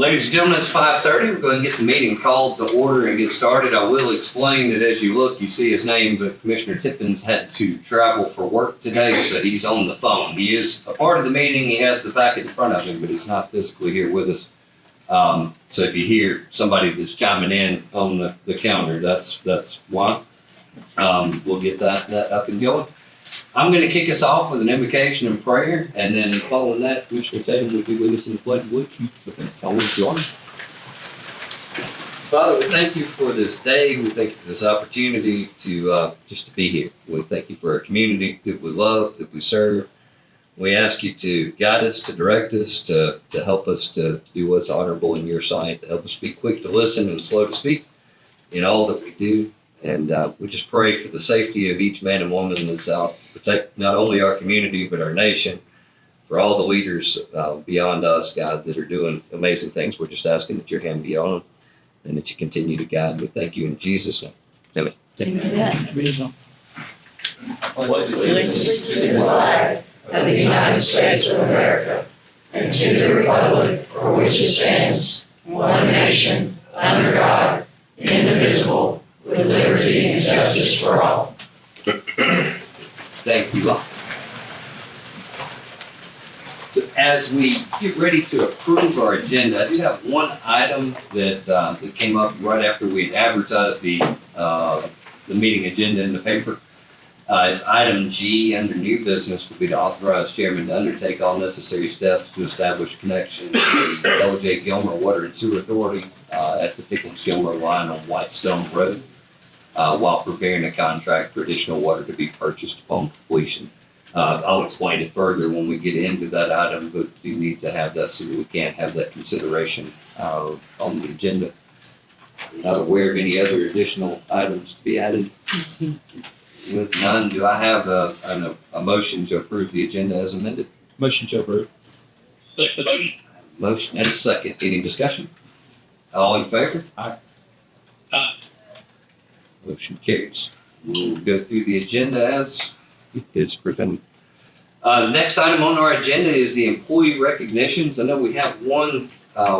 Ladies and gentlemen, it's 5:30. We're going to get the meeting called to order and get started. I will explain that as you look, you see his name, but Commissioner Tippins had to travel for work today, so he's on the phone. He is a part of the meeting. He has the packet in front of him, but he's not physically here with us. So if you hear somebody that's chiming in on the counter, that's why. We'll get that up and going. I'm going to kick us off with an invocation and prayer, and then following that, Commissioner Tatum will be with us in the pledge of allegiance. Always join. Father, we thank you for this day. We thank you for this opportunity to just to be here. We thank you for a community that we love, that we serve. We ask you to guide us, to direct us, to help us to do what's honorable in your sight, to help us be quick to listen and slow to speak in all that we do. And we just pray for the safety of each man and woman that's out to protect not only our community, but our nation. For all the leaders beyond us, God, that are doing amazing things, we're just asking that your hand be on them and that you continue to guide. We thank you in Jesus' name. Amen. Allegiance to the flag of the United States of America and to the republic for which it stands, one nation, under God, indivisible, with liberty and justice for all. Thank you all. So as we get ready to approve our agenda, I do have one item that came up right after we advertised the meeting agenda in the paper. It's item G under new business would be to authorize chairman to undertake all necessary steps to establish connection with the LJ Gilmer Water and Sewer Authority at the Pickens Gilmer line on Whitestone Road. While preparing a contract for additional water to be purchased upon completion. I'll explain it further when we get into that item, but you need to have that so that we can have that consideration on the agenda. Not aware of any other additional items to be added. With none, do I have a motion to approve the agenda as amended? Motion to approve. Motion and a second. Any discussion? All in favor? Aye. Aye. Motion carries. We'll go through the agenda as it's presented. Next item on our agenda is the employee recognitions. I know we have one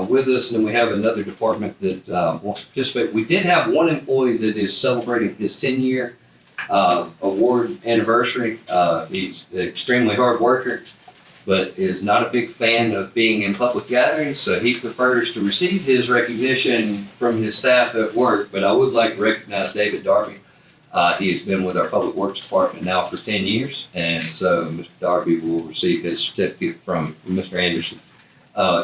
with us, and then we have another department that wants to participate. We did have one employee that is celebrating his 10-year award anniversary. He's an extremely hard worker, but is not a big fan of being in public gatherings, so he prefers to receive his recognition from his staff at work. But I would like to recognize David Darby. He has been with our Public Works Department now for 10 years, and so Mr. Darby will receive his certificate from Mr. Anderson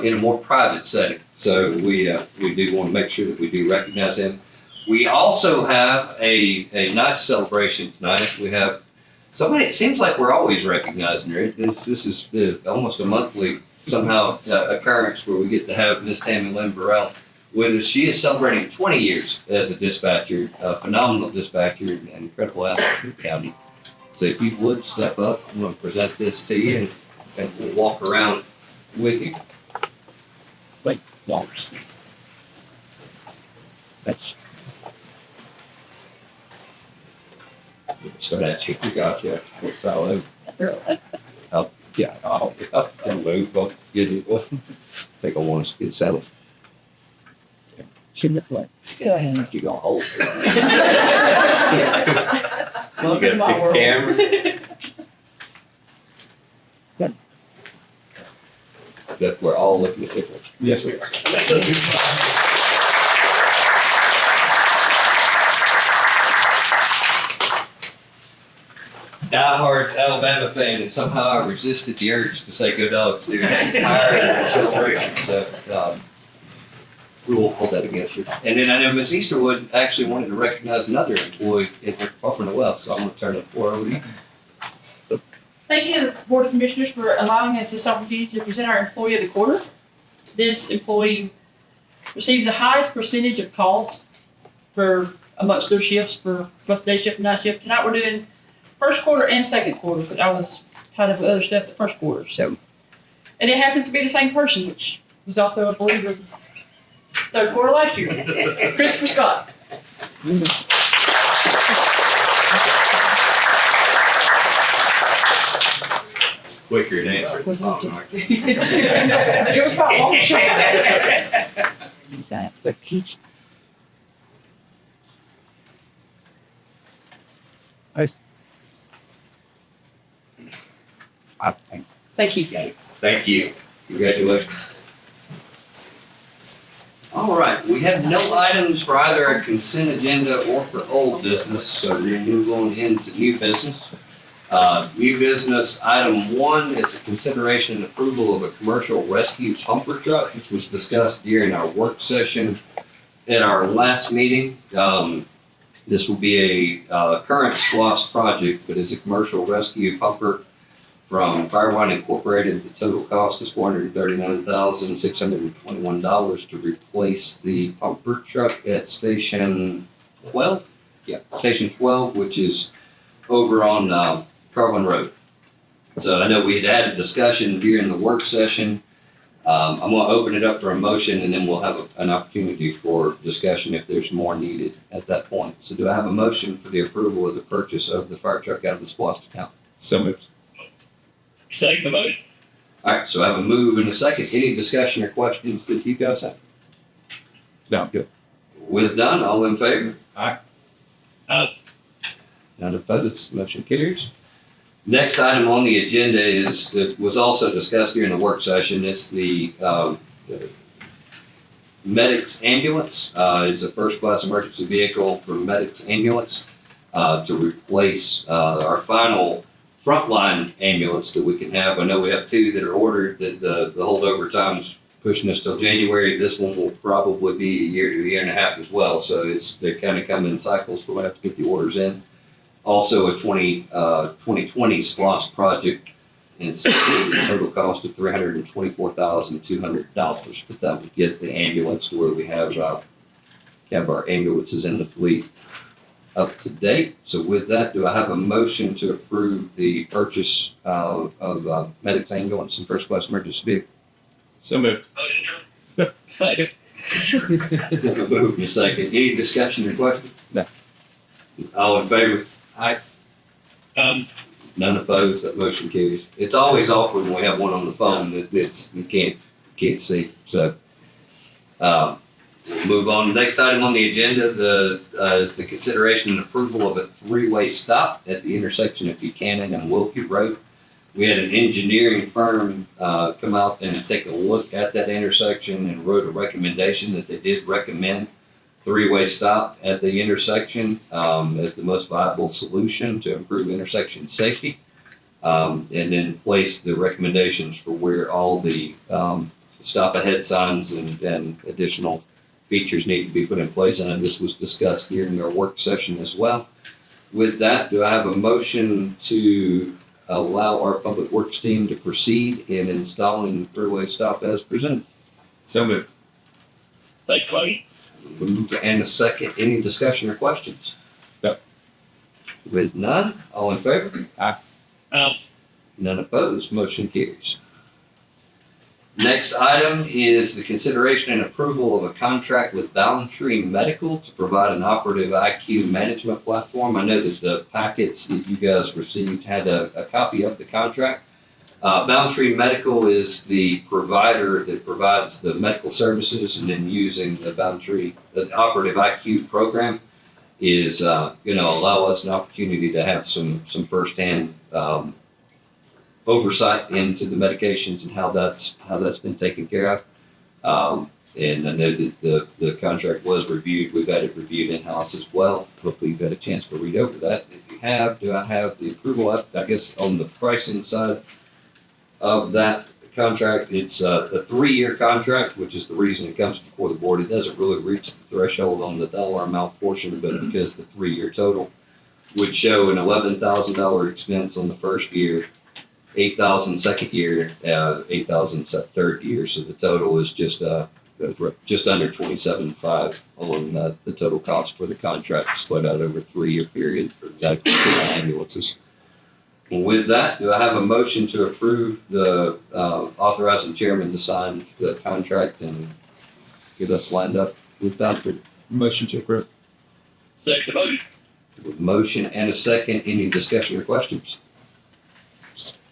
in a more private setting. So we do want to make sure that we do recognize him. We also have a nice celebration tonight. We have somebody, it seems like we're always recognizing her. This is almost a monthly somehow occurrence where we get to have Miss Tammy Lynn Burrell with us. She is celebrating 20 years as a dispatcher, a phenomenal dispatcher and incredible asset to the county. So if you would step up, I'm going to present this to you and we'll walk around with you. Wait, Walters. That's. Start at you. We got you. It's all over. Yeah, I'll Move. Go get it. I think I want us to get settled. shoot the play. Go ahead. You gonna hold it. You Welcome gotta to my pick world. the camera. Good. That we're all looking at different. Yes, we are. Die-hard Alabama fan, and somehow I resisted the urge to say "Go Dogs" during that entire celebration. So we will hold that against you. And then I know Ms. Easterwood actually wanted to recognize another employee in the Department of Wealth, so I'm going to turn the floor over to you. Thank you to the Board of Commissioners for allowing us this opportunity to present our Employee of the Quarter. This employee receives the highest percentage of calls for amongst their shifts for both day shift and night shift. Tonight we're doing first quarter and second quarter, but I was tied up with other stuff the first quarter. So, and it happens to be the same person, which was also, I believe, the third quarter last year. Christopher Scott. Quicker than answer. It was about long shot. He's. I think. Thank you. Thank you. Congratulations. All right, we have no items for either a consent agenda or for old business, so we'll move on into new business. New business, item 1 is a consideration and approval of a commercial rescue pumper truck. This was discussed during our work session at our last meeting. This will be a current SPLOST project, but is a commercial rescue pumper from Firewine Incorporated. The total cost is $439,621 to replace the pumper truck at Station 12. Yeah, Station 12, which is over on Carlin Road. So I know we had a discussion during the work session. I'm going to open it up for a motion, and then we'll have an opportunity for discussion if there's more needed at that point. So do I have a motion for the approval of the purchase of the fire truck out of the SPLOST account? So moved. Second motion. All right, so I have a move and a second. Any discussion or questions that you guys have? No, good. With none, all in favor? Aye. None opposed, motion carries. Next item on the agenda is, that was also discussed during the work session, it's the Medics ambulance. It's a first class emergency vehicle for Medics ambulance to replace our final frontline ambulance that we can have. I know we have 2 that are ordered, that the holdover time's pushing us till January. This one will probably be a year to a year and a half as well. So they kind of come in cycles, but we'll have to get the orders in. Also a 2020 SPLOST project, and it's the total cost of $324,200. But that would get the ambulance to where we have our ambulances in the fleet up to date. So with that, do I have a motion to approve the purchase of Medics ambulance and first class emergency vehicle? So moved. Second. Move in a second. Any discussion or question? No. All in favor? Aye. None opposed, that motion carries. It's always awkward when we have one on the phone that you can't see. So, we'll move on. The next item on the agenda is the consideration and approval of a 3-way stop at the intersection of Buchanan and Wilkie Road. We had an engineering firm come out and take a look at that intersection and wrote a recommendation that they did recommend 3-way stop at the intersection as the most viable solution to improve intersection safety, and then place the recommendations for where all the stop ahead signs and additional features need to be put in place. And this was discussed during our work session as well. With that, do I have a motion to allow our public works team to proceed in installing 3-way stop as presented? So moved. Second motion. Moved and a second. Any discussion or questions? No. With none, all in favor? Aye. None opposed, motion carries. Next item is the consideration and approval of a contract with Boundtree Medical to provide an operative IQ management platform. I know that the packets that you guys received had a copy of the contract. Boundtree Medical is the provider that provides the medical services, and then using the Operative IQ program is going to allow us an opportunity to have some firsthand oversight into the medications and how that's been taken care of. And I know that the contract was reviewed. We've had it reviewed in-house as well. Hopefully you've had a chance to read over that. If you have, do I have the approval? I guess on the pricing side of that contract, it's a 3-year contract, which is the reason it comes before the board. It doesn't really reach the threshold on the dollar amount portion, but because the 3-year total would show an $11,000 expense on the first year, $8,000 second year, $8,000 third year. So the total is just under $27,500 on the total cost for the contract, split out over a 3-year period for exactly 2 ambulances. With that, do I have a motion to approve the authorizing chairman to sign the contract and get us lined up with Boundtree? Motion to approve. Second motion. With motion and a second, any discussion or questions?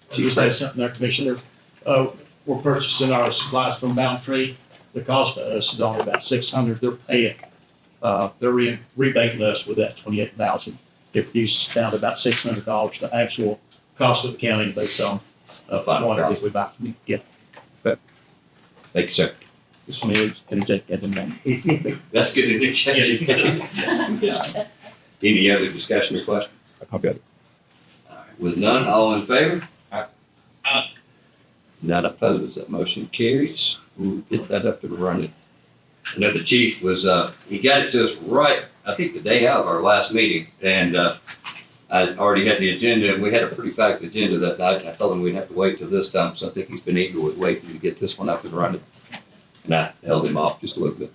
Can you say something there, Commissioner? We're purchasing our supplies from Boundtree. the cost to us is only about $600. They're paying, they're rebating us with that $28,000. It reduces down to about $600 the actual cost of the county based on, Final quantities we buy from you. Yeah, Thank you, sir. this one is, can you take that in there? That's good interjection. Any other discussion or question? I've got it. All right, with none, all in favor? Not opposed, that motion carries. We'll get that up and running. I know the chief was, he got it to us right, I think the day out of our last meeting, and, I already had the agenda, and we had a pretty packed agenda that night, and I told him we'd have to wait till this time, so I think he's been eager with waiting to get this one up and running. And I held him off just a little bit.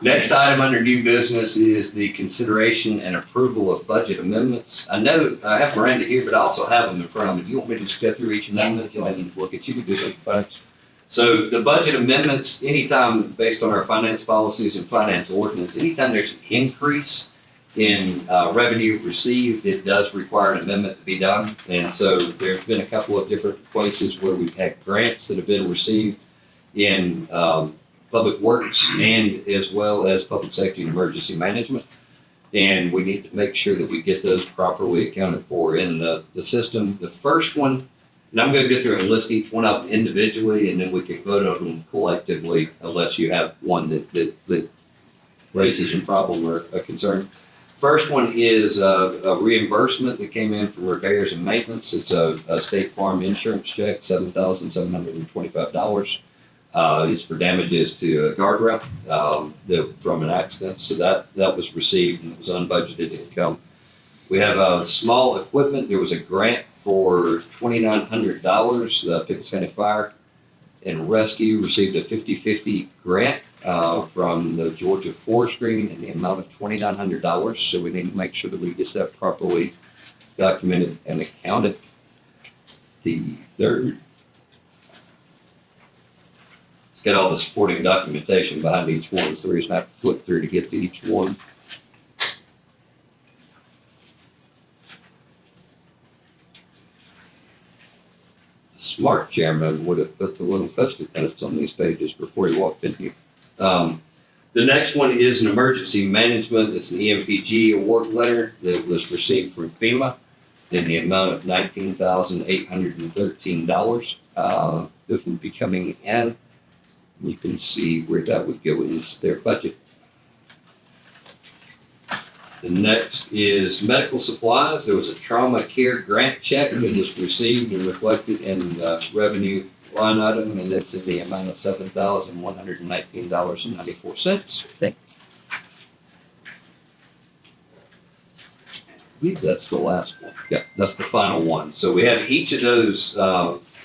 Next item under new business is the consideration and approval of budget amendments. I know I have Miranda here, but I also have them in front of me. Do you want me to just go through each amendment and look at you to do those facts? So the budget amendments, anytime based on our finance policies and finance ordinance, anytime there's an increase in revenue received, it does require an amendment to be done. And so there's been a couple of different places where we've had grants that have been received in public works and as well as public safety and emergency management. And we need to make sure that we get those properly accounted for in the system. The first one, and I'm going to go through and list each one of them individually, and then we can vote on them collectively unless you have one that raises a problem or a concern. First one is a reimbursement that came in for repairs and maintenance. It's a State Farm insurance check, $7,725. It's for damages to a guardrail from an accident. So that was received and was unbudgeted income. We have small equipment. There was a grant for $2,900. Pickens County Fire and Rescue received a 50-50 grant from the Georgia Forestry in the amount of $2,900. So we need to make sure that we get that properly documented and accounted. The third, it's got all the supporting documentation behind each one, so the reason I have to flip through to get to each one. Smart chairman would have put the little post-it notes on these pages before he walked in here. The next one is an emergency management. It's an EMPG award letter that was received from FEMA in the amount of $19,813. This will be coming in. You can see where that would go into their budget. The next is medical supplies. There was a trauma care grant check that was received and reflected in the revenue line item, and it's in the amount of $7,119.94. I believe that's the last one. Yeah, that's the final one. So we have each of those,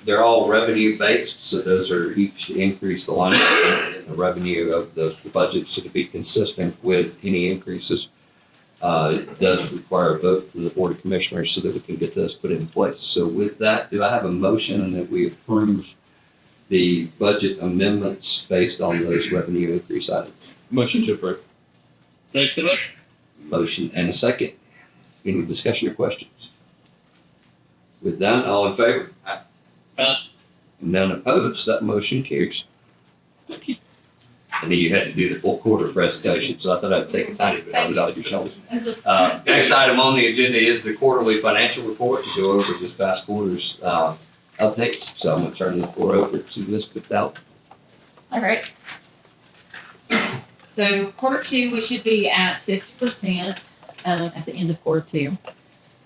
they're all revenue based, so those are each increase the line in the revenue of the budget, so to be consistent with any increases. It does require a vote from the Board of Commissioners so that we can get this put in place. So with that, do I have a motion that we approve the budget amendments based on those revenue increase items? Motion to approve. Second. Motion and a second. Any discussion or questions? With that, all in favor? None opposed, that motion carries. Thank you. I knew you had to do the full quarter presentation, so I thought I'd take a tiny bit of it out of your shoulders. Next item on the agenda is the quarterly financial report to go over this past quarter's updates. So I'm going to turn the floor over to Ms. McDowell. All right. So quarter two, we should be at 50% at the end of quarter two.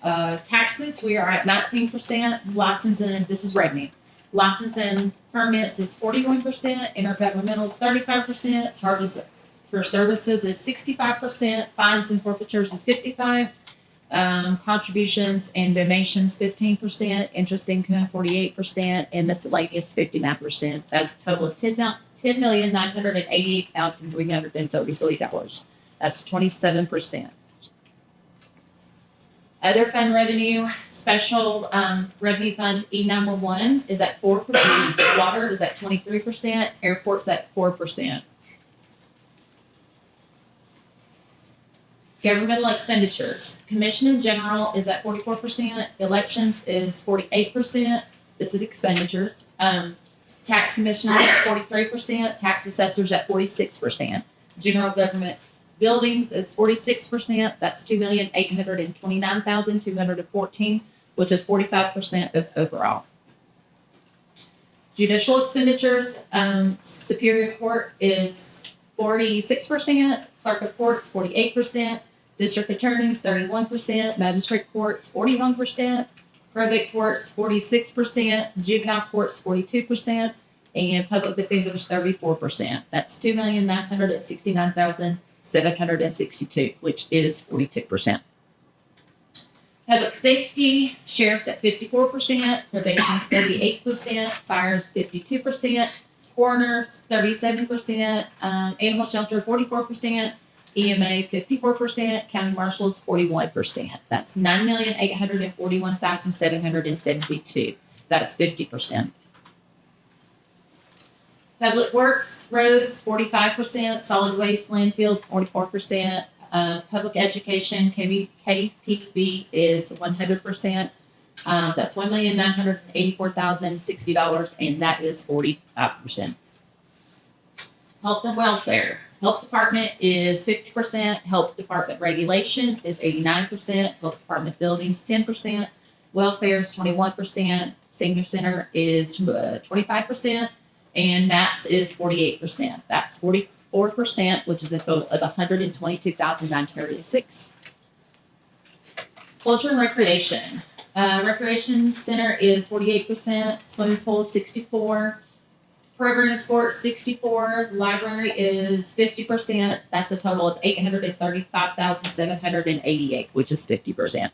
Taxes, we are at 19%. Licensing, this is revenue. License and permits is 41%. Intergovernmental is 35%. Charges for services is 65%. Fines and forfeitures is 55%. Contributions and donations 15%. Interest income 48%. And miscellaneous 59%. That's a total of $10,988,333. That's 27%. Other fund revenue, special revenue fund E911 is at 4%. Water is at 23%. Airport's at 4%. Governmental expenditures. Commission in general is at 44%. Elections is 48%. This is expenditures. Tax commissioners at 43%, tax assessors at 46%. General government buildings is 46%, that's 2,829,214, which is 45% of overall. Judicial expenditures, Superior Court is 46%, Clerk of Courts 48%, District Attorneys 31%, Magistrate Courts 41%, Probate Courts 46%, Juvenile Courts 42%, and Public Defenders 34%. That's 2,969,762, which is 42%. Public Safety, Sheriff's at 54%, Probation's 38%, Fire's 52%, Coroner's 37%, Animal Shelter 44%, EMA 54%, County Marshals 41%. That's 9,841,772. That's 50%. Public Works, Roads 45%, Solid Waste, Landfills 44%, Public Education, KPB is 100%. That's $1,984,060, and that is 45%. Health and Welfare. Health Department is 50%. Health Department Regulation is 89%. Health Department Buildings 10%. Welfare is 21%. Senior Center is 25%. And MATS is 48%. That's 44%, which is a total of 122,936. Culture and Recreation. Recreation Center is 48%. Swimming pool is 64%. Program Sports 64, Library is 50%. That's a total of 835,788, which is 50%.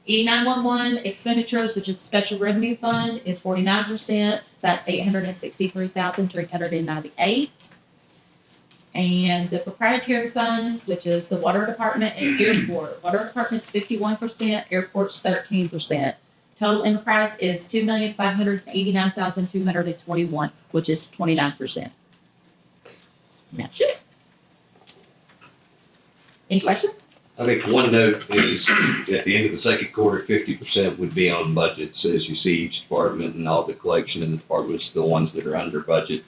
E911 expenditures, which is Special Revenue Fund, is 49%. That's 863,398. And the proprietary funds, which is the Water Department and Airport. Water Department's 51%, Airport's 13%. Total enterprise is 2,589,221, which is 29%. That's it. Any questions? I think one note is at the end of the second quarter, 50% would be on budgets. As you see, each department and all the collection in the departments, the ones that are under budget.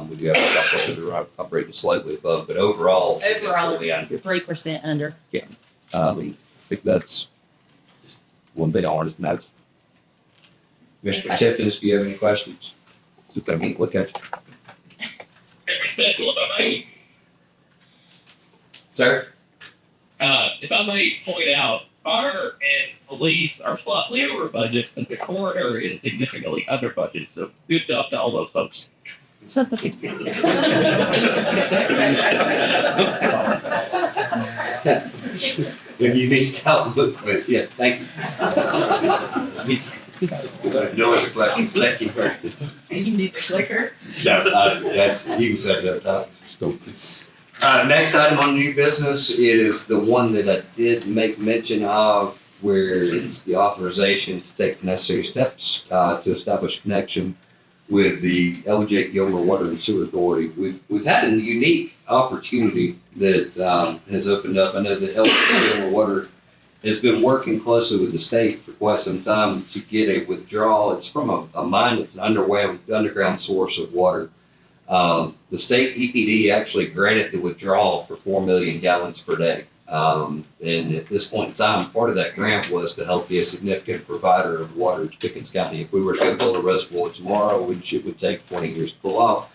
We do have a couple that are operating slightly above, but overall, significantly under. 3% under. I think that's one bit on his notes. Mr. Tippins, do you have any questions? Just let me look at you. Sir? If I may point out, fire and police are slightly over budget, but the coroner is significantly under budget. So good job to all those folks. If you need outlook, but yes, thank you. No other questions, thank you. Do you need the slicker? No, you can say that top. Next item on new business is the one that I did make mention of, where it's the authorization to take necessary steps to establish connection with the LJ Gilmer Water and Sewer Authority. We've had a unique opportunity that has opened up. I know that LJ Gilmer Water has been working closely with the state for quite some time to get a withdrawal. It's from a mine that's an underground source of water. The state EPD actually granted the withdrawal for 4 million gallons per day. And at this point in time, part of that grant was to help be a significant provider of water to Pickens County. If we were to build a reservoir tomorrow, which it would take 20 years to pull off,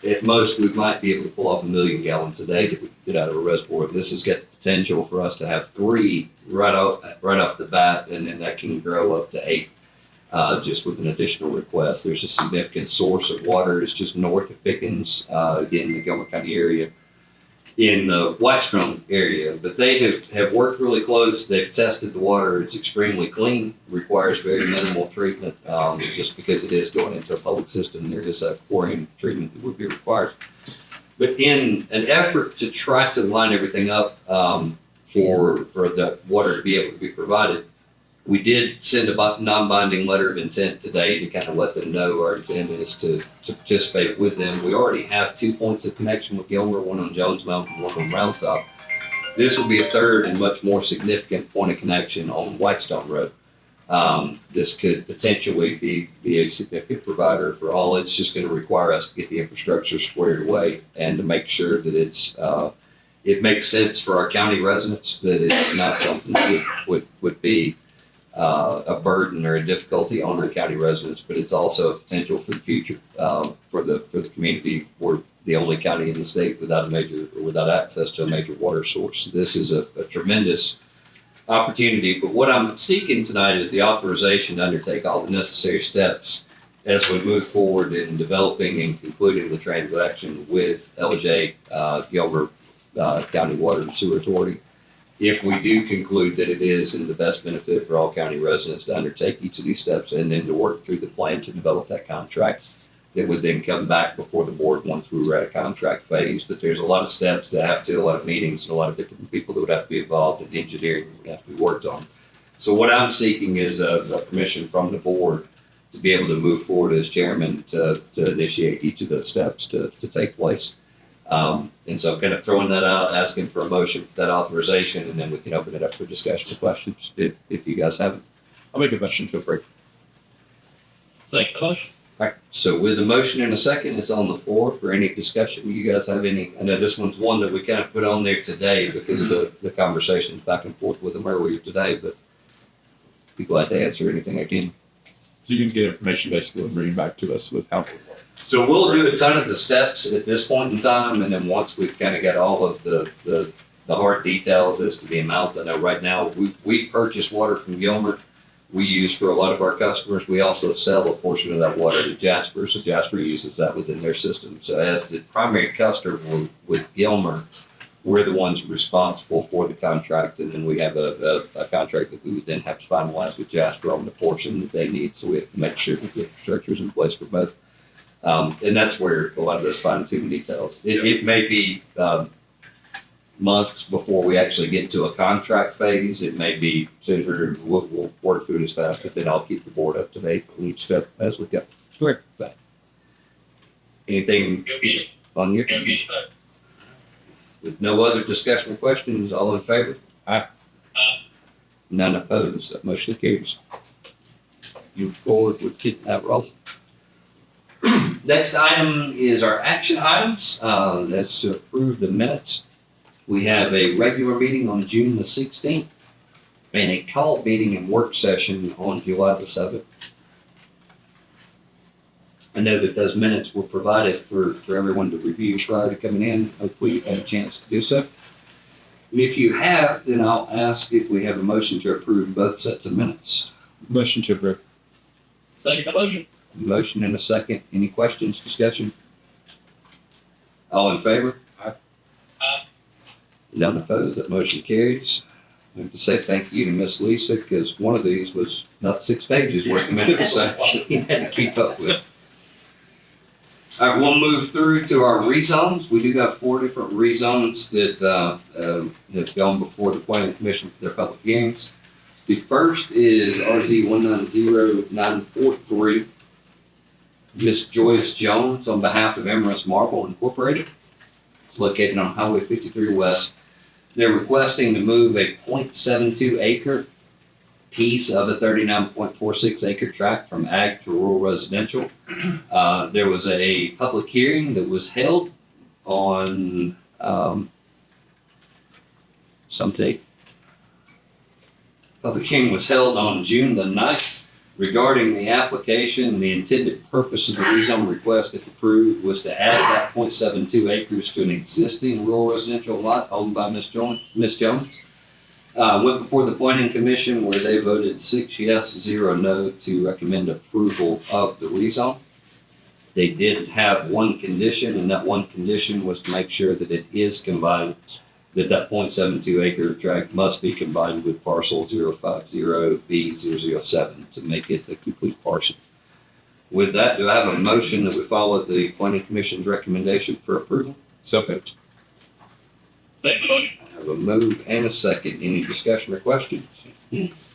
at most we might be able to pull off 1 million gallons a day that we could get out of a reservoir. This has got the potential for us to have 3 right off the bat, and then that can grow up to 8. Just with an additional request. There's a significant source of water. It's just north of Pickens, in the Gilmer County area, in the Whitestone area. But they have worked really close. They've tested the water. It's extremely clean, requires very minimal treatment. Just because it is going into a public system, there is a chlorine treatment that would be required. But in an effort to try to line everything up for the water to be able to be provided, we did send a non-binding letter of intent today to kind of let them know our intent is to participate with them. We already have 2 points of connection with Gilmer, one on Jones Mountain, one on Round Top. This will be a third and much more significant point of connection on Whitestone Road. This could potentially be a significant provider for all. It's just going to require us to get the infrastructure squared away and to make sure that it makes sense for our county residents, that it's not something that would be a burden or a difficulty on our county residents, but it's also a potential for the future, for the community. We're the only county in the state without access to a major water source. This is a tremendous opportunity, but what I'm seeking tonight is the authorization to undertake all the necessary steps as we move forward in developing and concluding the transaction with LJ Gilmer County Water and Sewer Authority. If we do conclude that it is in the best benefit for all county residents to undertake each of these steps and then to work through the plan to develop that contract, that would then come back before the board once we were at a contract phase. But there's a lot of steps that have to, a lot of meetings, and a lot of different people that would have to be involved, and engineering would have to be worked on. So what I'm seeking is a permission from the board to be able to move forward as chairman to initiate each of those steps to take place. And so I'm kind of throwing that out, asking for a motion for that authorization, and then we can open it up for discussion and questions if you guys have it. I'll make a motion to approve. Second motion. All right, so with a motion and a second, it's on the floor for any discussion. You guys have any? I know this one's one that we kind of put on there today because of the conversations back and forth with them earlier today, but be glad to answer anything I can. So you can get information basically and bring it back to us with how. So we'll do a ton of the steps at this point in time, and then once we've kind of got all of the hard details as to the amounts. I know right now we purchase water from Gilmer. We use for a lot of our customers. We also sell a portion of that water to Jasper, so Jasper uses that within their system. So as the primary customer with Gilmer, we're the ones responsible for the contract, and then we have a contract that we would then have to finalize with Jasper on the portion that they need. So we have to make sure that the infrastructure is in place for both. And that's where a lot of those fine-tuning details. It may be months before we actually get to a contract phase. It may be sooner. We'll work through it as fast, but then I'll keep the board up to date on each step as we go. Correct. Anything Go get it. on your? Go get it. With no other discussion or questions, all in favor? Aye. None opposed. That motion carries. You forward with keeping that rolling. Next item is our action items. That's to approve the minutes. We have a regular meeting on June the 16th and a call meeting and work session on July the 7th. I know that those minutes were provided for everyone to review prior to coming in. Hopefully you had a chance to do so. And if you have, then I'll ask if we have a motion to approve both sets of minutes. Motion to approve. Second motion. Motion and a second. Any questions, discussion? All in favor? Aye. Aye. None opposed. That motion carries. I have to say thank you to Miss Lisa, because one of these was not 6 pages worth of minutes, so she had to keep up with. All right, we'll move through to our rezones. We do have 4 different rezones that have gone before the Planning Commission for their public hearings. The first is RZ 190943. Miss Joyce Jones on behalf of Emirates Marble Incorporated. It's located on Highway 53 West. They're requesting to move a 0.72 acre piece of a 39.46 acre tract from ag to rural residential. There was a public hearing that was held on some date. Public hearing was held on June the 9th regarding the application. The intended purpose of the rezone request, if approved, was to add that 0.72 acres to an existing rural residential lot owned by Ms. Jones. Went before the Planning Commission where they voted 6 yes, 0 no to recommend approval of the rezone. They did have one condition, and that one condition was to make sure that it is combined, that 0.72 acre tract must be combined with parcel 050B007 to make it the complete parcel. With that, do I have a motion that we follow the Planning Commission's recommendation for approval? So moved. Second motion. I have a move and a second. Any discussion or questions? With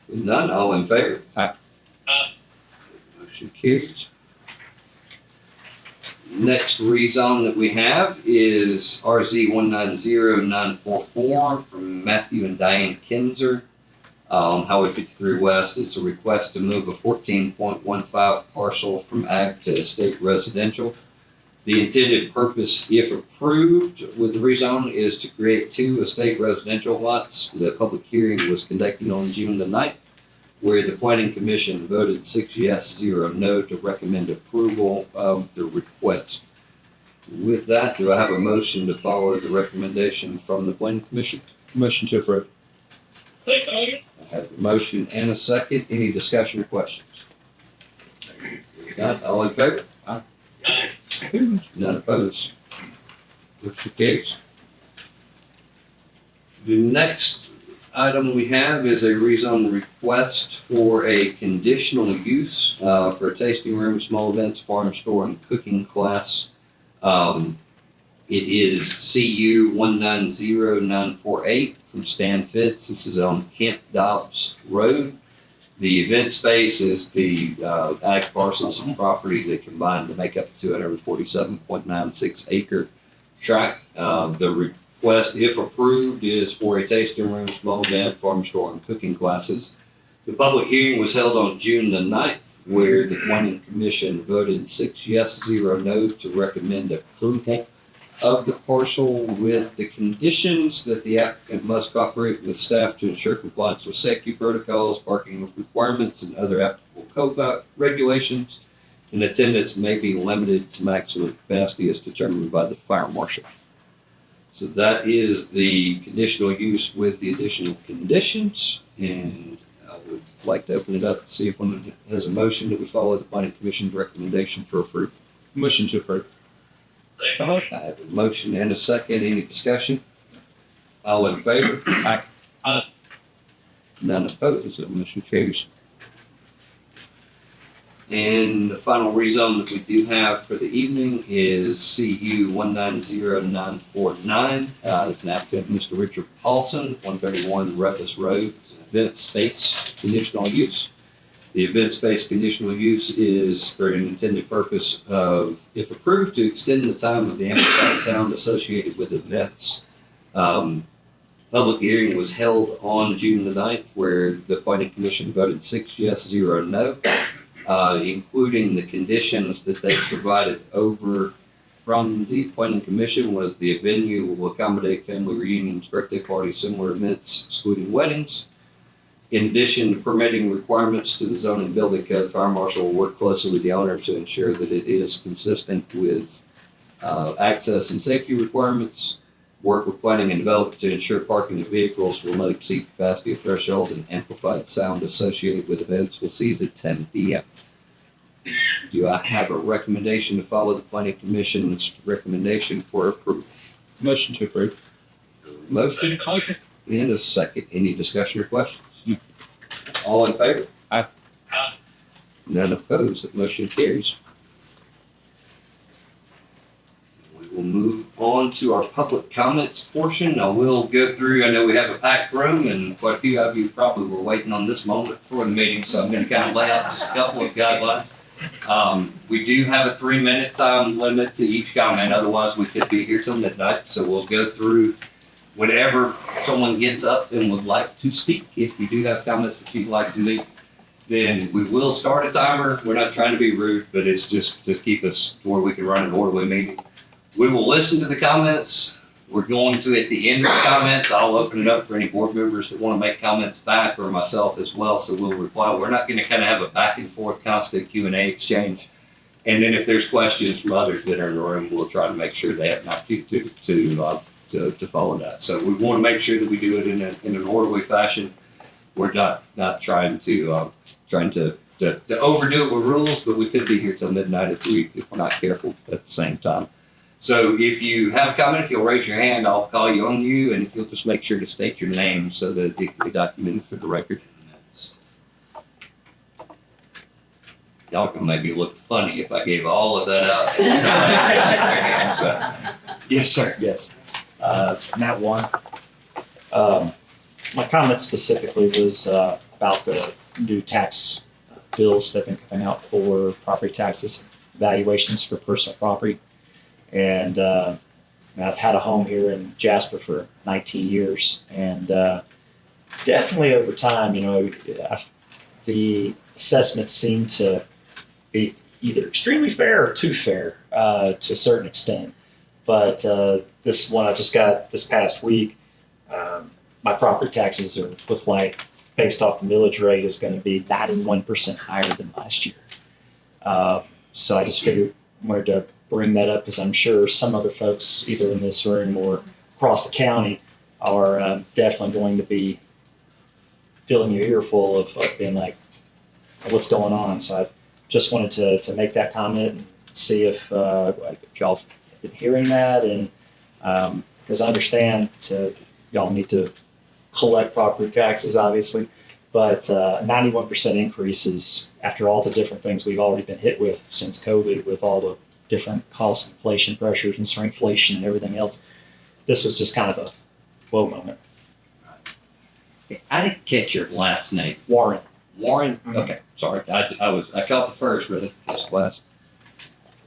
none, all in favor? Aye. Aye. Motion carries. Next rezone that we have is RZ 190944 from Matthew and Diane Kinzer. Highway 53 West. It's a request to move a 14.15 parcel from ag to estate residential. The intended purpose, if approved with the rezone, is to create 2 estate residential lots. The public hearing was conducted on June the 9th, where the planning commission voted 6 yes, 0 no to recommend approval of the request. With that, do I have a motion to follow the recommendation from the planning commission? Motion to approve. Second motion. I have a motion and a second. Any discussion or questions? If not, all in favor? None opposed. Motion carries. The next item we have is a rezone request for a conditional use for a tasting room, small events, farm store, and cooking class. It is CU 190948 from Stan Fitz. This is on Kent Dobbs Road. The event space is the ag parcels of property that combine to make up 247.96 acre tract. The request, if approved, is for a tasting room, small event, farm store, and cooking classes. The public hearing was held on June the 9th, where the planning commission voted 6 yes, 0 no to recommend approval of the parcel with the conditions that the applicant must cooperate with staff to ensure compliance with safety protocols, parking requirements, and other applicable code regulations. And attendance may be limited to maximum capacity as determined by the fire marshal. So that is the conditional use with the additional conditions. And I would like to open it up to see if one has a motion that we follow the planning commission's recommendation for approval. Motion to approve. Second motion. I have a motion and a second. Any discussion? All in favor? Aye. Aye. None opposed. The motion carries. And the final rezone that we do have for the evening is CU 190949. It's an applicant, Mr. Richard Paulson, 131 Ruckus Road, event space conditional use. The event space conditional use is for an intended purpose of, if approved, to extend the time of the amplified sound associated with events. Public hearing was held on June the 9th, where the planning commission voted 6 yes, 0 no, including the conditions that they provided over from the planning commission was the venue will accommodate family reunions, birthday parties, similar events, excluding weddings. In addition to permitting requirements to the zoning building code, fire marshal will work closely with the owner to ensure that it is consistent with access and safety requirements. Work with planning and development to ensure parking of vehicles will not exceed capacity threshold, and amplified sound associated with events will cease at 10 p.m. Do I have a recommendation to follow the planning commission's recommendation for approval? Motion to approve. Motion Second motion. and a second. Any discussion or questions? All in favor? Aye. Aye. None opposed. That motion carries. We will move on to our public comments portion. I will go through, I know we have a packed room and quite a few of you probably were waiting on this moment for the meeting, so I'm going to kind of lay out just a couple of guidelines. We do have a 3-minute time limit to each comment, otherwise we could be here till midnight, so we'll go through whenever someone gets up and would like to speak. If you do have comments that you'd like to make, then we will start a timer. We're not trying to be rude, but it's just to keep us to where we can run an orderly meeting. We will listen to the comments. We're going to, at the end of the comments, I'll open it up for any board members that want to make comments back, or myself as well, so we'll reply. We're not going to kind of have a back and forth constant Q&A exchange. And then if there's questions from others that are in the room, we'll try to make sure they have an opportunity to follow that. So we want to make sure that we do it in an orderly fashion. We're not trying to overdo it with rules, but we could be here till midnight if we're not careful at the same time. So if you have a comment, if you'll raise your hand, I'll call you on you, and if you'll just make sure to state your name so that it can be documented for the record. Y'all can make me look funny if I gave all of that out. Yes, sir. Yes. Matt one. My comment specifically was about the new tax bills that have been coming out for property taxes, valuations for personal property. And I've had a home here in Jasper for 19 years. And Definitely over time, the assessments seem to be either extremely fair or too fair to a certain extent. But this one I just got this past week, my property taxes look like, based off the millage rate, is going to be 91% higher than last year. So I just figured wanted to bring that up because I'm sure some other folks, either in this room or across the county, are definitely going to be filling your ear full of being like, what's going on? So I just wanted to make that comment and see if y'all have been hearing that, and because I understand y'all need to collect property taxes, obviously, but 91% increases after all the different things we've already been hit with since COVID, with all the different cost inflation pressures and shrinkflation and everything else. This was just kind of a whoa moment. I didn't catch your last name. Warren. Warren? Okay, sorry. I caught the first, but it's last.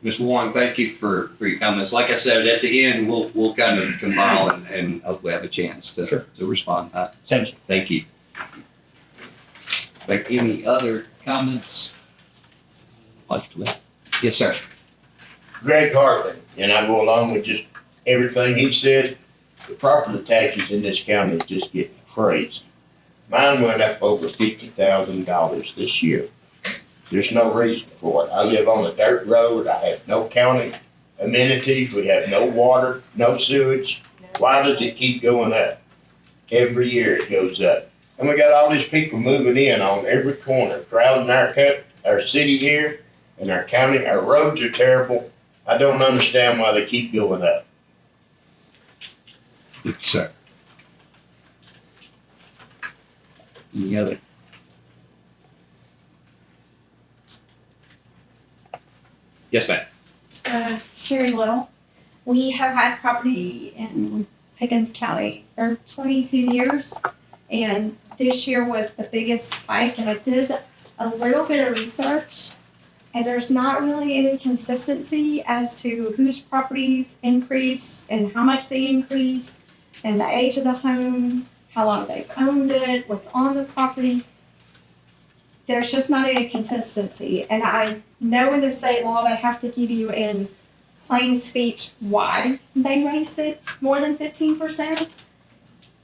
Ms. Warren, thank you for your comments. Like I said, at the end, we'll kind of compile and hopefully have a chance to, Sure. to respond. Thank you. Thank you. Like any other comments? Yes, sir. Greg Hartman, and I go along with just everything he said. The property taxes in this county is just getting crazy. Mine went up over $50,000 this year. There's no reason for it. I live on a dirt road. I have no county amenities. We have no water, no sewage. Why does it keep going up? Every year it goes up. And we got all these people moving in on every corner, crowding our city here and our county. Our roads are terrible. I don't understand why they keep going up. Yes, sir. Any other? Yes, ma'am. Sherry Little. We have had property in Pickens County for 22 years, and this year was the biggest spike. And I did a little bit of research, and there's not really any consistency as to whose properties increased and how much they increased, and the age of the home, how long they've owned it, what's on the property. There's just not any consistency. And I know in the state law they have to give you in plain speech why they raised it more than 15%.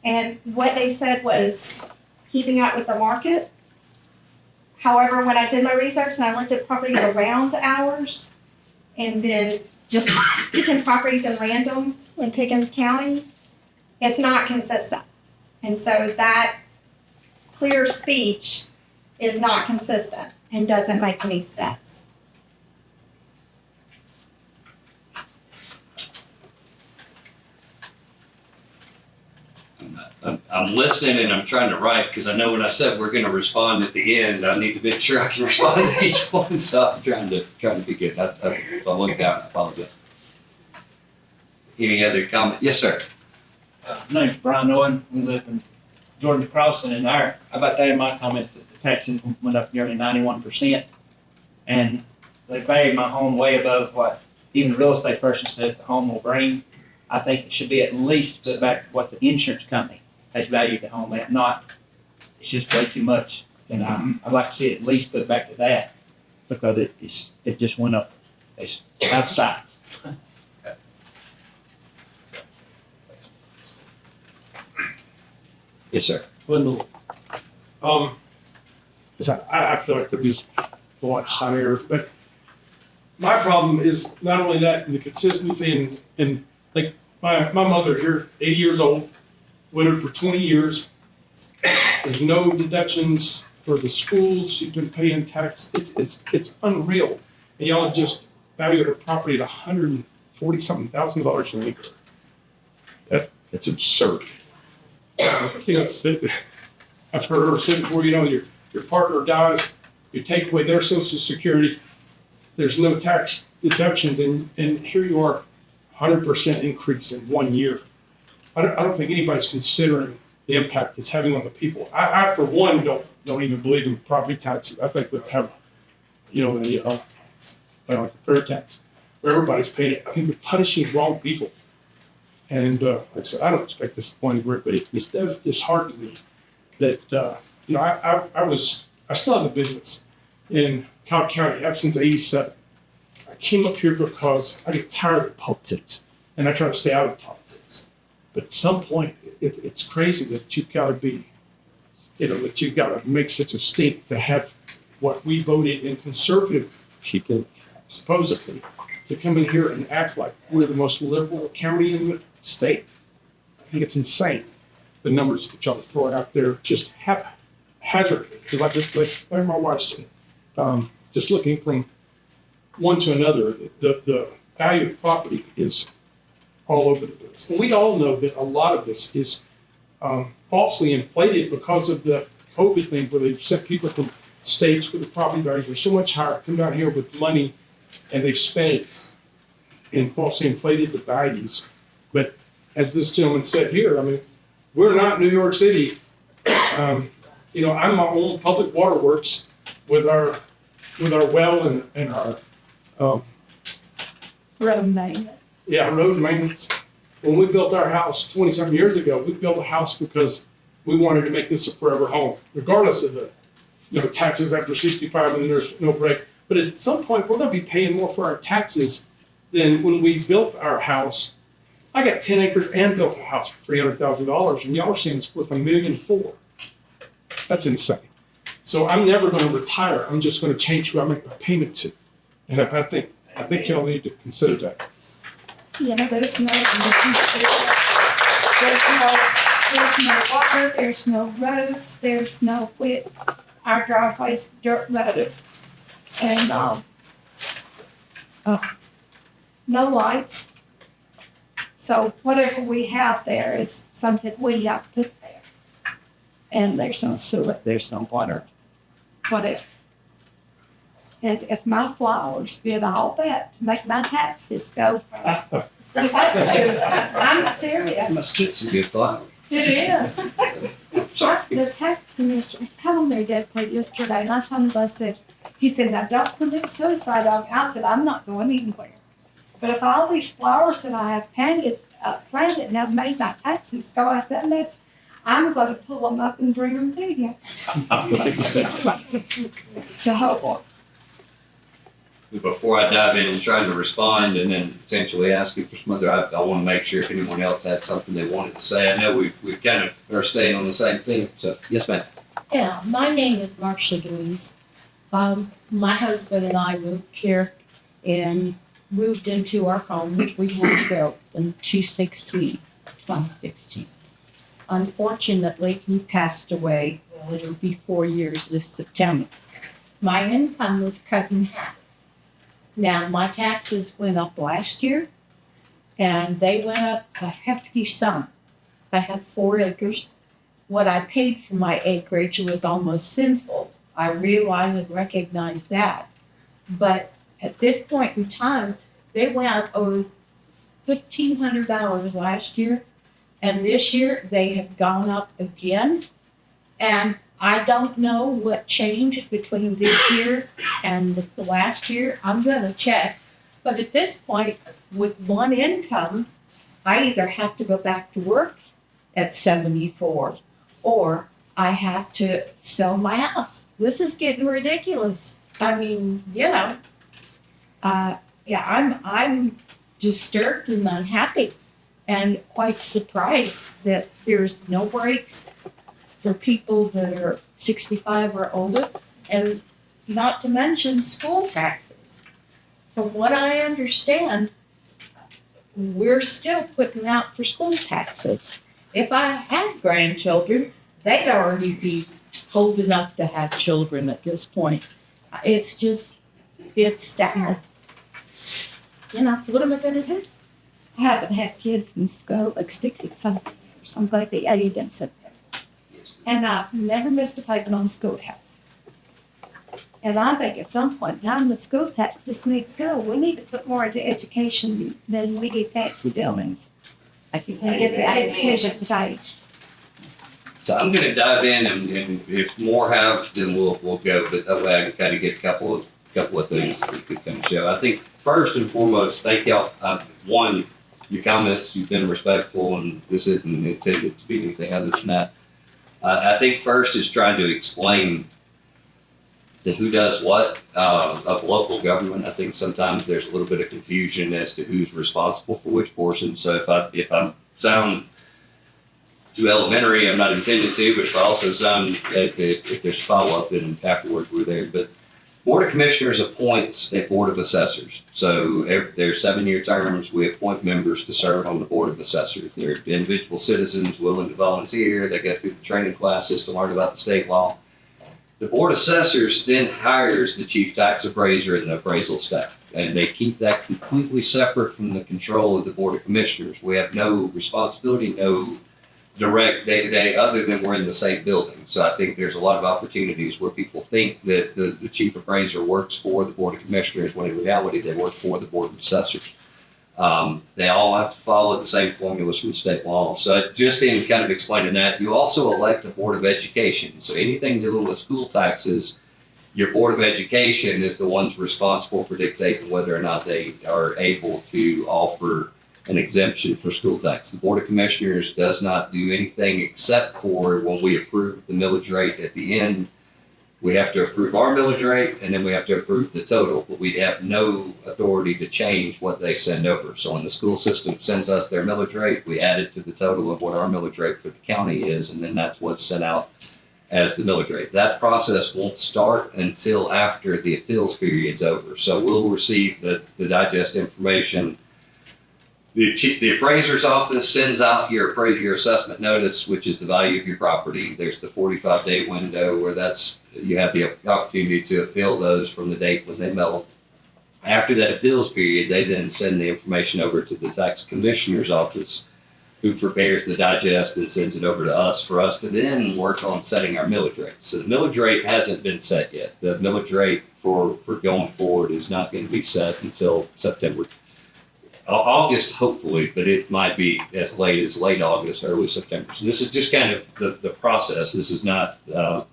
And what they said was keeping up with the market. However, when I did my research and I looked at properties around ours and then just picking properties in random in Pickens County, it's not consistent. And so that clear speech is not consistent and doesn't make any sense. I'm listening and I'm trying to write because I know when I said we're going to respond at the end, I need to make sure I can respond to each one. So I'm trying to be good. I looked down. I apologize. Any other comment? Yes, sir. My name's Brian Owen. We live in Jordan Crossing, and I about to add my comments that the taxes went up nearly 91%. And they valued my home way above what even the real estate person says the home will bring. I think it should be at least put back to what the insurance company has valued the home at. Not, it's just way too much. And I'd like to see it at least put back to that because it just went up. It's outside. Yes, sir. Wendell. I feel like there's just a lot of hot air, but my problem is not only that, the consistency and like my mother here, 80 years old, widowed for 20 years. There's no deductions for the schools. She's been paying tax. It's unreal. And y'all just valued her property at $140,000 an acre. That's absurd. You know, I've heard her say before, your partner dies, you take away their Social Security, there's no tax deductions, and here you are, 100% increase in 1 year. I don't think anybody's considering the impact it's having on the people. I for one, don't even believe in property taxes. I think we have, like a fair tax where everybody's paying it. I think we're punishing the wrong people. And like I said, I don't expect this to point anywhere, but it does dishearten me that, I still have a business in Cobb County, I've since '87. I came up here because I get tired of politics and I try to stay out of politics. But at some point, it's crazy that you've got to be, that you've got to make such a stink to have what we voted in conservative people, supposedly, to come in here and act like we're the most liberal county in the state. I think it's insane, the numbers that y'all are throwing out there, just haphazardly. Like my wife said, just looking from one to another, the value of property is all over the place. And we all know that a lot of this is falsely inflated because of the COVID thing, where they've sent people from states where the property values are so much higher, come down here with money, and they've spent it and falsely inflated the values. But as this gentleman said here, I mean, we're not New York City. I'm my own public waterworks with our well and our Road maintenance. road maintenance. When we built our house 20-something years ago, we built a house because we wanted to make this a forever home, regardless of the taxes after 65 and there's no break. But at some point, we're going to be paying more for our taxes than when we built our house. I got 10 acres and built a house for $300,000, and y'all are saying it's worth $1.4 million. That's insane. So I'm never going to retire. I'm just going to change who I make my payment to. And I think y'all need to consider that. There's no water, there's no roads, there's no width. Our driveway's dirt road. And, no lights. So whatever we have there is something we have to put there. And there's no sewer, there's no water. Whatever. And if my flowers did all that to make my taxes go from, I'm serious. It's a good thought. It is. The tax commissioner told me that yesterday, and I told him, I said, he said, now don't commit suicide on me. I said, I'm not going anywhere. But if all these flowers that I have planted and have made my taxes go out that much, I'm going to pull them up and bring them to you. So, Before I dive in and try to respond and then potentially ask you for some other, I want to make sure if anyone else had something they wanted to say. I know we kind of are staying on the same thing. So, yes, ma'am. Yeah, my name is Marcia Louise. My husband and I moved here and moved into our home, which we had built in 2016. Unfortunately, he passed away. Well, it'll be 4 years this September. My income was cut in half. Now, my taxes went up last year, and they went up a hefty sum. I have 4 acres. What I paid for my acreage was almost sinful. I realize and recognize that. But at this point in time, they went up over $1,500 last year, and this year they have gone up again. And I don't know what changed between this year and the last year. I'm going to check. But at this point, with one income, I either have to go back to work at 74 or I have to sell my house. This is getting ridiculous. I mean, I'm disturbed and unhappy and quite surprised that there's no breaks for people that are 65 or older, and not to mention school taxes. From what I understand, we're still putting out for school taxes. If I had grandchildren, they'd already be old enough to have children at this point. It's sad. What am I going to do? I haven't had kids in school like 60-something or something like that. I didn't sit there. And I've never missed a payment on school taxes. And I think at some point now the school taxes need to go. We need to put more into education than we get tax billings. I think we get the education page. So I'm going to dive in, and if more have, then we'll go. But that way I can kind of get a couple of things that we could kind of show. I think first and foremost, thank y'all. One, your comments, you've been respectful, and this isn't intended to be anything other than that. I think first is trying to explain the who does what of local government. I think sometimes there's a little bit of confusion as to who's responsible for which portion. So if I sound too elementary, I'm not intending to, but if I also sound, if there's follow-up, then afterwards we're there. But Board of Commissioners appoints a Board of Assessors. So their 7-year terms, we appoint members to serve on the Board of Assessors. They're individual citizens willing to volunteer. They go through the training classes to learn about the state law. The Board of Assessors then hires the chief tax appraiser and the appraisal staff, and they keep that completely separate from the control of the Board of Commissioners. We have no responsibility, no direct day-to-day, other than we're in the same building. So I think there's a lot of opportunities where people think that the chief appraiser works for the Board of Commissioners, when in reality they work for the Board of Assessors. They all have to follow the same formulas from state law. So just in kind of explaining that, you also elect a Board of Education. So anything dealing with school taxes, your Board of Education is the ones responsible for dictating whether or not they are able to offer an exemption for school tax. The Board of Commissioners does not do anything except for when we approve the millage rate at the end. We have to approve our millage rate, and then we have to approve the total, but we have no authority to change what they send over. So when the school system sends us their millage rate, we add it to the total of what our millage rate for the county is, and then that's what's sent out as the millage rate. That process won't start until after the appeals period's over. So we'll receive the digest information. The appraiser's office sends out your assessment notice, which is the value of your property. There's the 45-day window where you have the opportunity to appeal those from the date when they mail. After that appeals period, they then send the information over to the tax commissioner's office, who prepares the digest and sends it over to us for us to then work on setting our millage rate. So the millage rate hasn't been set yet. The millage rate for going forward is not going to be set until September. August, hopefully, but it might be as late August, early September. So this is just kind of the process. This is not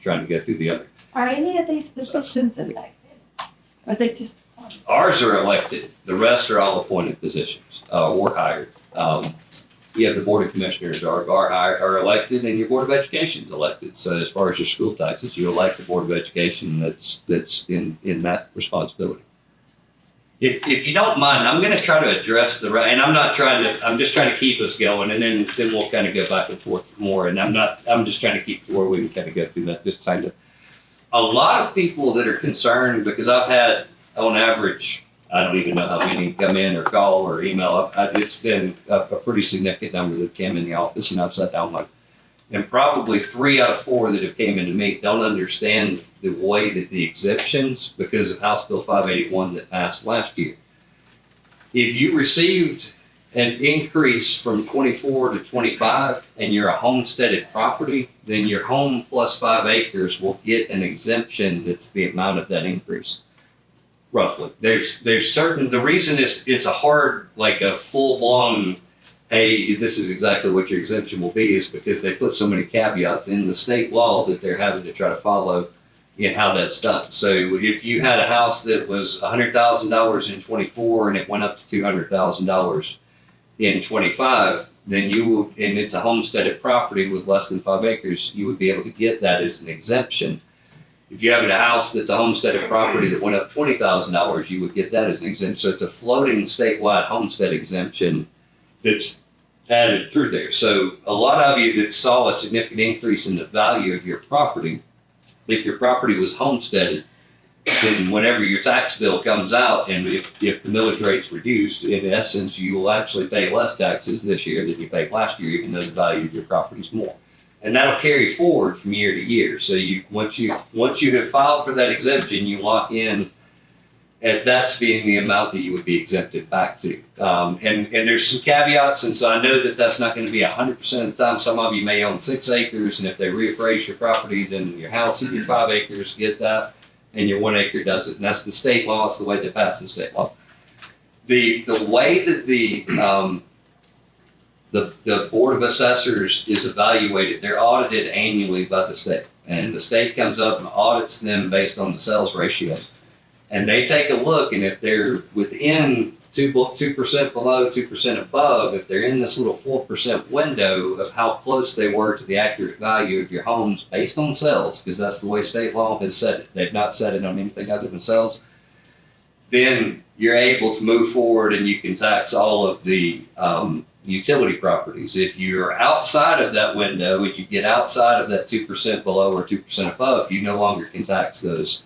trying to go through the other. Are any of these positions elected? Are they just? Ours are elected. The rest are all appointed positions or hired. You have the Board of Commissioners are elected, and your Board of Education is elected. So as far as your school taxes, you elect the Board of Education that's in that responsibility. If you don't mind, I'm going to try to address and I'm just trying to keep us going, and then we'll kind of go back and forth more. And I'm just trying to keep to where we can kind of go through that. Just kind of, a lot of people that are concerned, because I've had on average, I don't even know how many come in or call or email. It's been a pretty significant number that came in the office, and I've sat down and probably 3 out of 4 that have came into me don't understand the way that the exemptions, because of House Bill 581 that passed last year. If you received an increase from 24 to 25 and you're a homesteaded property, then your home plus 5 acres will get an exemption that's the amount of that increase. Roughly. There's certain, the reason it's a hard, like a full-blown, hey, this is exactly what your exemption will be, is because they put so many caveats in the state law that they're having to try to follow in how that's done. So if you had a house that was $100,000 in 24 and it went up to $200,000 in 25, then and it's a homesteaded property with less than 5 acres, you would be able to get that as an exemption. If you have a house that's a homesteaded property that went up $20,000, you would get that as an exemption. So it's a floating statewide homestead exemption that's added through there. So a lot of you that saw a significant increase in the value of your property, if your property was homesteaded, then whenever your tax bill comes out, and if the millage rate's reduced, in essence, you will actually pay less taxes this year than you paid last year, even though the value of your property is more. And that'll carry forward from year to year. So once you have filed for that exemption, you lock in at that's being the amount that you would be exempted back to. And there's some caveats, and so I know that that's not going to be 100% of the time. Some of you may own 6 acres, and if they reappraise your property, then your house and your 5 acres get that, and your 1 acre doesn't. And that's the state law. It's the way they pass the state law. The way that the Board of Assessors is evaluated, they're audited annually by the state. And the state comes up and audits them based on the sales ratios. And they take a look, and if they're within 2% below, 2% above, if they're in this little 4% window of how close they were to the accurate value of your homes based on sales, because that's the way state law has set it. They've not set it on anything other than sales. Then you're able to move forward and you can tax all of the utility properties. If you're outside of that window and you get outside of that 2% below or 2% above, you no longer can tax those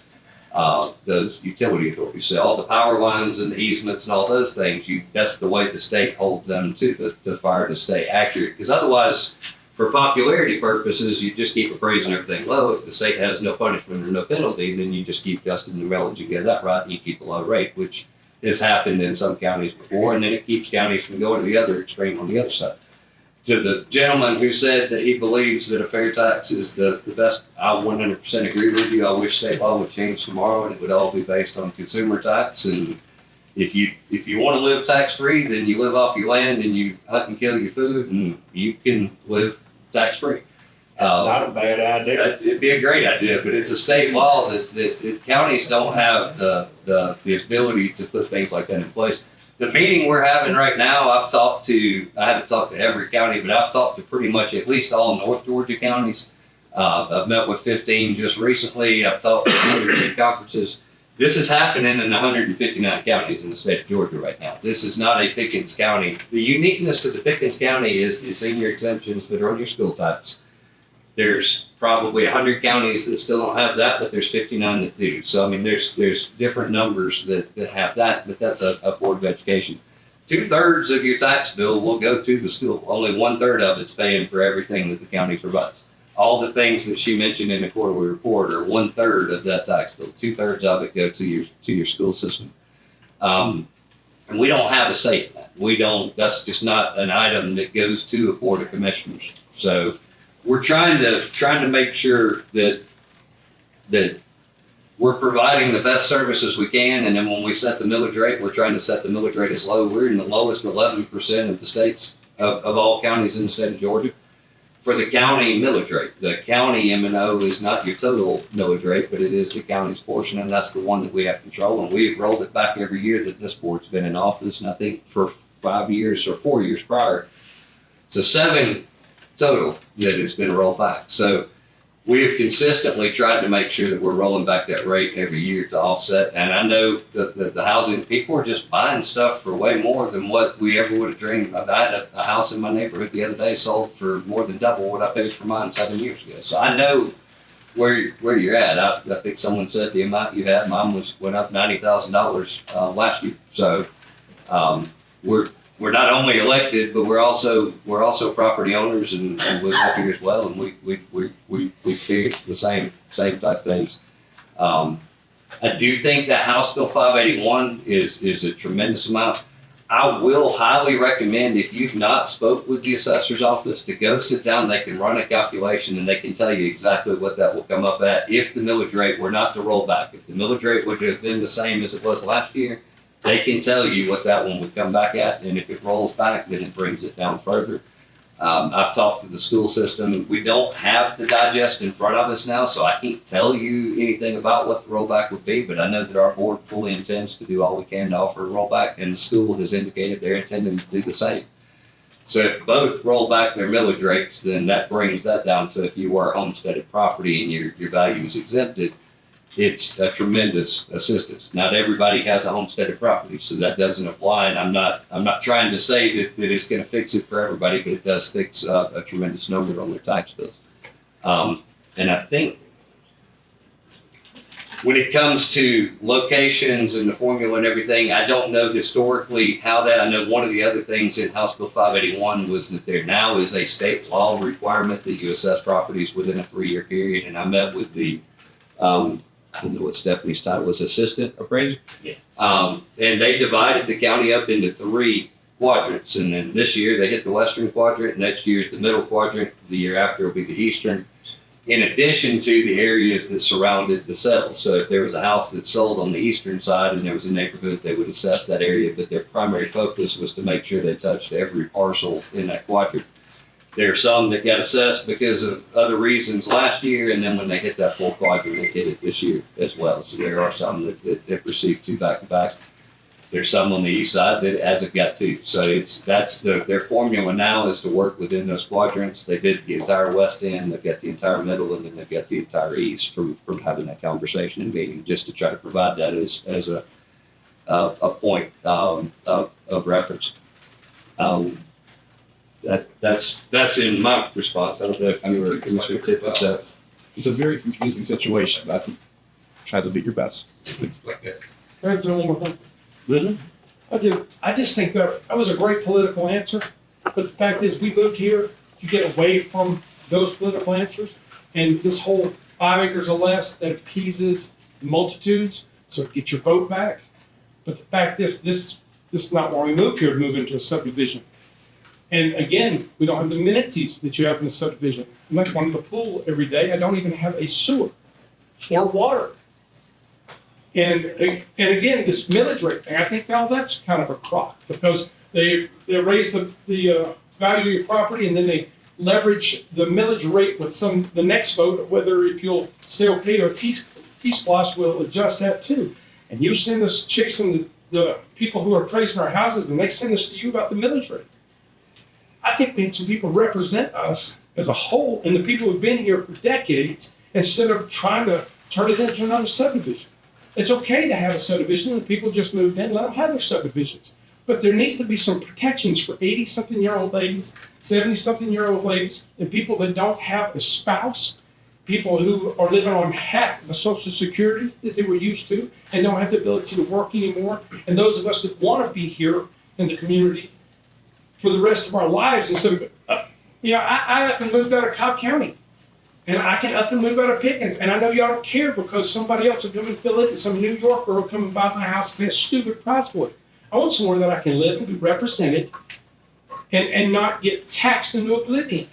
utility authorities. So all the power lines and the easements and all those things, that's the way the state holds them to the fire to stay accurate. Because otherwise, for popularity purposes, you just keep appraising everything low. If the state has no punishment or no penalty, then you just keep adjusting the millage. You get that right, and you keep a low rate, which has happened in some counties before, and then it keeps counties from going to the other extreme on the other side. To the gentleman who said that he believes that a fair tax is the best, I 100% agree with you. I wish state law would change tomorrow and it would all be based on consumer tax. And if you want to live tax free, then you live off your land and you hunt and kill your food, and you can live tax free. Not a bad idea. It'd be a great idea, but it's a state law that counties don't have the ability to put things like that in place. The meeting we're having right now, I haven't talked to every county, but I've talked to pretty much at least all North Georgia counties. I've met with 15 just recently. I've talked to 100 conferences. This is happening in 159 counties in the state of Georgia right now. This is not a Pickens County. The uniqueness to the Pickens County is the senior exemptions that are on your school tax. There's probably 100 counties that still don't have that, but there's 59 that do. So, I mean, there's different numbers that have that, but that's a Board of Education. 2/3 of your tax bill will go to the school. Only 1/3 of it's paying for everything that the county provides. All the things that she mentioned in the quarterly report are 1/3 of that tax bill. 2/3 of it go to your school system. And we don't have a say in that. That's just not an item that goes to a Board of Commissioners. So, we're trying to make sure that we're providing the best services we can, and then when we set the millage rate, we're trying to set the millage rate as low. We're in the lowest 11% of the states of all counties in the state of Georgia for the county millage rate. The county M&O is not your total millage rate, but it is the county's portion, and that's the one that we have control. And we've rolled it back every year that this board's been in office, and I think for 5 years or 4 years prior. So 7 total that has been rolled back. So we've consistently tried to make sure that we're rolling back that rate every year to offset. And I know that the housing people are just buying stuff for way more than what we ever would have dreamed of. I had a house in my neighborhood the other day sold for more than double what I paid for mine 7 years ago. So I know where you're at. I think someone said the amount you had, mine went up $90,000 last year. So we're not only elected, but we're also property owners and live up here as well, and we experience the same type things. I do think that House Bill 581 is a tremendous amount. I will highly recommend, if you've not spoke with the assessor's office, to go sit down. They can run a calculation and they can tell you exactly what that will come up at if the millage rate were not to roll back. If the millage rate would have been the same as it was last year, they can tell you what that one would come back at, and if it rolls back, then it brings it down further. I've talked to the school system. We don't have the digest in front of us now, so I can't tell you anything about what the rollback would be, but I know that our board fully intends to do all we can to offer a rollback, and the school has indicated they're intending to do the same. So if both roll back their millage rates, then that brings that down. So if you were homesteaded property and your value is exempted, it's a tremendous assistance. Not everybody has a homesteaded property, so that doesn't apply. And I'm not trying to say that it's going to fix it for everybody, but it does fix a tremendous number on their tax bills. And I think when it comes to locations and the formula and everything, I don't know historically how that. I know one of the other things in House Bill 581 was that there now is a state law requirement that you assess properties within a 3-year period. And I met with the I don't know what Stephanie's title was, assistant appraiser. Yeah. And they divided the county up into 3 quadrants. And then this year they hit the western quadrant. Next year is the middle quadrant. The year after will be the eastern. In addition to the areas that surrounded the sales. So if there was a house that sold on the eastern side and there was a neighborhood, they would assess that area. But their primary focus was to make sure they touched every parcel in that quadrant. There are some that got assessed because of other reasons last year, and then when they hit that full quadrant, they hit it this year as well. So there are some that received 2 back-to-back. There's some on the east side that hasn't got 2. So that's their formula now is to work within those quadrants. They did the entire west end, they've got the entire middle, and then they've got the entire east from having that conversation and meeting, just to try to provide that as a point of reference. That's in my response. I don't know if you were Commissioner Tippett. That's It's a very confusing situation, but I think try to do your best. That's the only one thing. really. I just think that was a great political answer, but the fact is, we moved here to get away from those political answers, and this whole 5 acres or less that appeases the multitudes, so get your vote back. But the fact is, this is not why we moved here, to move into a subdivision. And again, we don't have the amenities that you have in a subdivision. I'm not going to the pool every day. I don't even have a sewer or water. And again, this millage rate thing, I think all that's kind of a crock, because they raise the value of your property, and then they leverage the millage rate with the next vote, whether if you'll say okay or T-Splosh will adjust that too. And you send us chicks and the people who are praising our houses, and they send us to you about the millage rate. I think we need some people to represent us as a whole and the people who've been here for decades, instead of trying to turn it into another subdivision. It's okay to have a subdivision, and people just moved in, let them have their subdivisions. But there needs to be some protections for 80-something-year-old ladies, 70-something-year-old ladies, and people that don't have a spouse, people who are living on half of the Social Security that they were used to and don't have the ability to work anymore, and those of us that want to be here in the community for the rest of our lives instead of, I up and moved out of Cobb County. And I can up and move out of Pickens, and I know y'all don't care because somebody else will come and fill it, and some New Yorker will come and buy my house and pay a stupid price for it. I want somewhere that I can live and be represented and not get taxed into oblivion.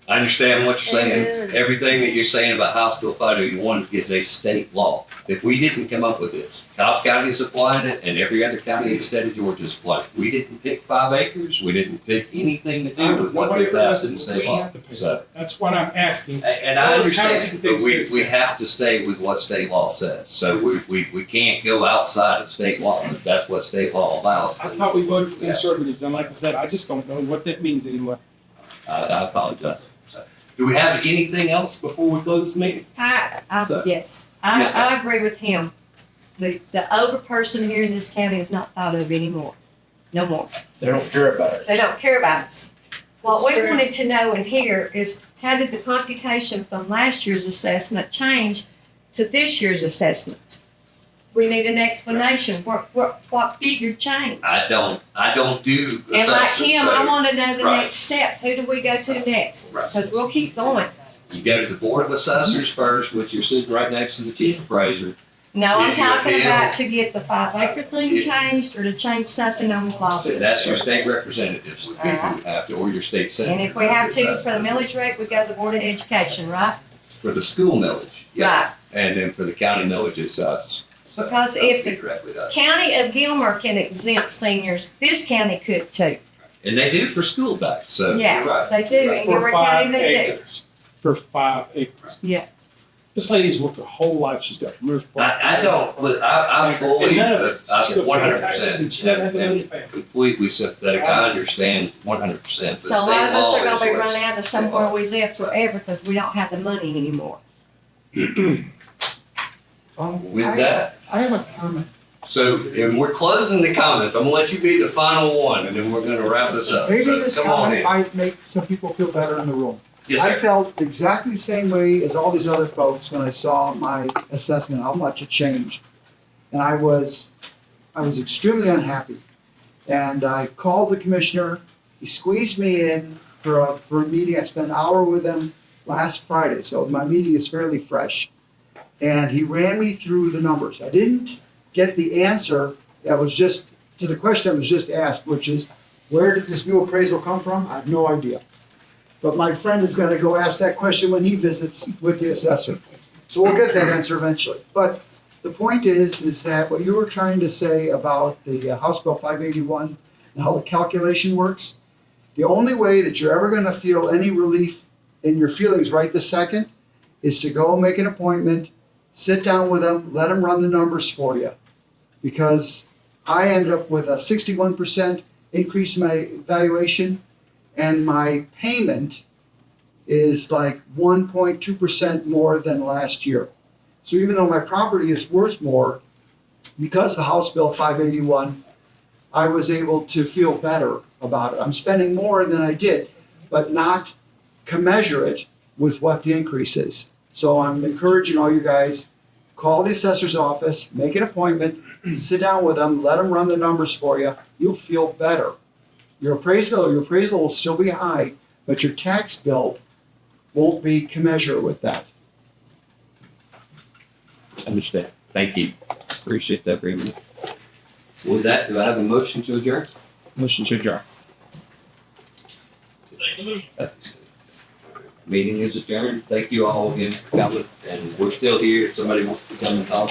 I understand what you're saying. Everything that you're saying about House Bill 581 is a state law. If we didn't come up with this, Cobb County's applied it, and every other county in the state of Georgia's applied it. We didn't pick 5 acres. We didn't pick anything to do with what Nobody they ever passed does in it, the but we state law. have to pay. So, That's what I'm asking. and Tell I us how understand, you but fix we this. have to stay with what state law says. So we can't go outside of state law. If that's what state law allows. I then thought we voted for Yeah. conservatives, and like I said, I just don't know what that means anymore. I apologize. So, do we have anything else before we close the meeting? Yes, Yes, ma'am. I agree with him. The older person here in this county is not thought of anymore. No more. They don't care about it. They don't care about us. What we Sure. wanted to know and hear is, how did the computation from last year's assessment change to this year's assessment? We need an explanation. What figure changed? I don't do And like assessments, him, so I want to know the Right. next step. Who do we go to next? Right. Because we'll keep going. you go to the Board of Assessors first, which you're sitting right next to the chief appraiser. No, I'm If you talking appeal- about to get the 5 acre thing If- changed, or to change something on the lawsuit. That's your state representatives, who have to, or your state senator. And if we have to, for the millage rate, we go to the Board of Education, right? For the school millage, yeah, Right. and then for the county millage, it's us. So Because that'll if be the directly to us. County of Gilmer can exempt seniors, this county could too. And they do for school tax, so. you're Yes, right. they do, in For Gilmer 5 County they do. acres. For 5 acres. Yeah. This lady's worked her whole life. She's got commercial property. I don't, look, I fully, And none of it. I She's got taxes, 100%. and she doesn't have the money to pay. Completely sympathetic, I understand 100%. So a lot of us are gonna be run out of somewhere we live forever because we don't have the money anymore. With that, I have a comment. so, and we're closing the comments, I'm gonna let you be the final one, and then we're gonna wrap this up. Maybe So, this come on comment in. might make some people feel better in the room. Yes, I sir. felt exactly the same way as all these other folks when I saw my assessment, how much it changed. And I was extremely unhappy. And I called the commissioner, he squeezed me in for a meeting. I spent an hour with him last Friday, so my meeting is fairly fresh. And he ran me through the numbers. I didn't get the answer that was just, to the question that was just asked, which is, where did this new appraisal come from? I have no idea. But my friend is gonna go ask that question when he visits with the assessor. So we'll get that answer eventually. But the point is that what you were trying to say about the House Bill 581 and how the calculation works, The only way that you're ever gonna feel any relief in your feelings right this second is to go make an appointment, sit down with them, let them run the numbers for you. Because I end up with a 61% increase in my valuation, and my payment is like 1.2% more than last year. So even though my property is worth more, because of House Bill 581, I was able to feel better about it. I'm spending more than I did, but not commensurate with what the increase is. So I'm encouraging all you guys, call the assessor's office, make an appointment, sit down with them, let them run the numbers for you. You'll feel better. Your appraisal will still be high, but your tax bill won't be commensurate with that. Understand. Thank you. Appreciate that very much. With that, do I have a motion to adjourn? Motion to adjourn. Meeting is adjourned. Thank you all again for coming, and we're still here. If somebody wants to come and talk.